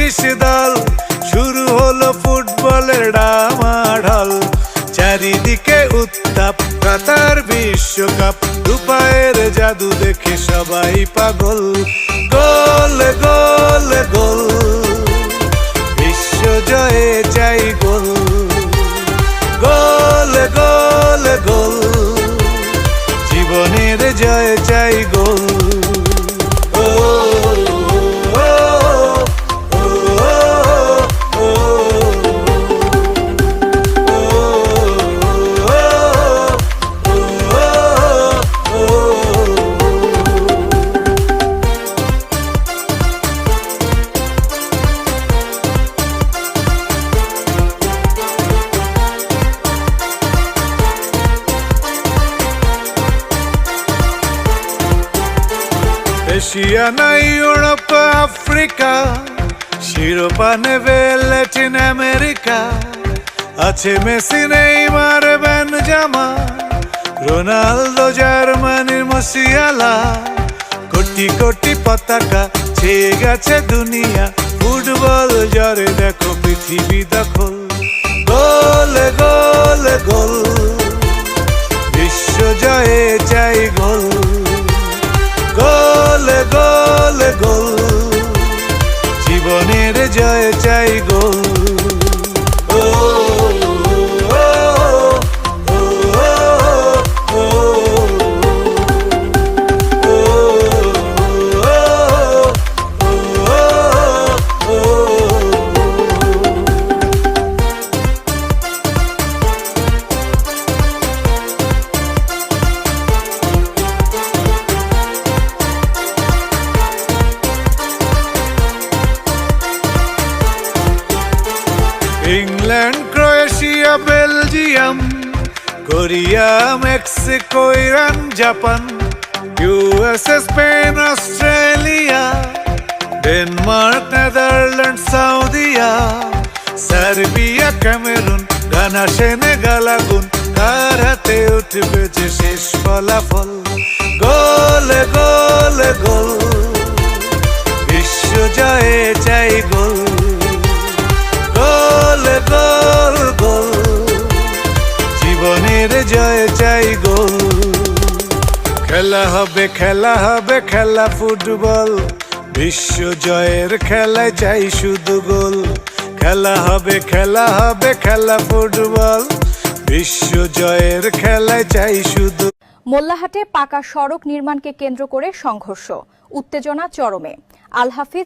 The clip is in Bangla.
30 দল, শুরু হলো ফুটবলের ডামাডোল। চারিদিকে উত্তাপ, কাতার বিশ্বকাপ, দুপায়ের জাদু দেখে সবাই পাগল। গোল গোল গোল, বিশ্ব জয়ে চাই গোল। গোল গোল গোল, জীবনের জয়ে চাই গোল। এশিয়া নাই ইউরোপ আফ্রিকা, শিরোপা নেবে ল্যাটিন আমেরিকা। আছে মেসি, নেইমার, বেনজেমা, রোনালদো, জার্মানির মুসিয়ালা। কোটি কোটি পতাকা ছেয়ে গেছে দুনিয়া, ফুটবল জরে দেখো পৃথিবী দখল। গোল গোল গোল, বিশ্ব জয়ে চাই গোল। গোল গোল গোল, জীবনের জয় চাই goal. England, Croatia, Belgium, Korea, Mexico, Iran, Japan, USA, Spain, Australia, Denmark, Netherland, Saudi, Serbia, Cameroon, Ghana, Senegal, আগুন। কার হাতে উঠবে যে শেষ ফলাফল? গোল গোল গোল, বিশ্ব জয়ে চাই গোল। গোল গোল গোল, জীবনের জয় চাই গোল। খেলা হবে খেলা হবে খেলা ফুটবল, বিশ্ব জয়ের খেলায় চাই শুধু গোল। খেলা হবে খেলা হবে খেলা ফুটবল, বিশ্ব জয়ের খেলায় চাই শুধু। মোল্লাহাটে পাকা সড়ক নির্মাণকে কেন্দ্র করে সংঘর্ষ, উত্তেজনা চরমে। আল হাফিজ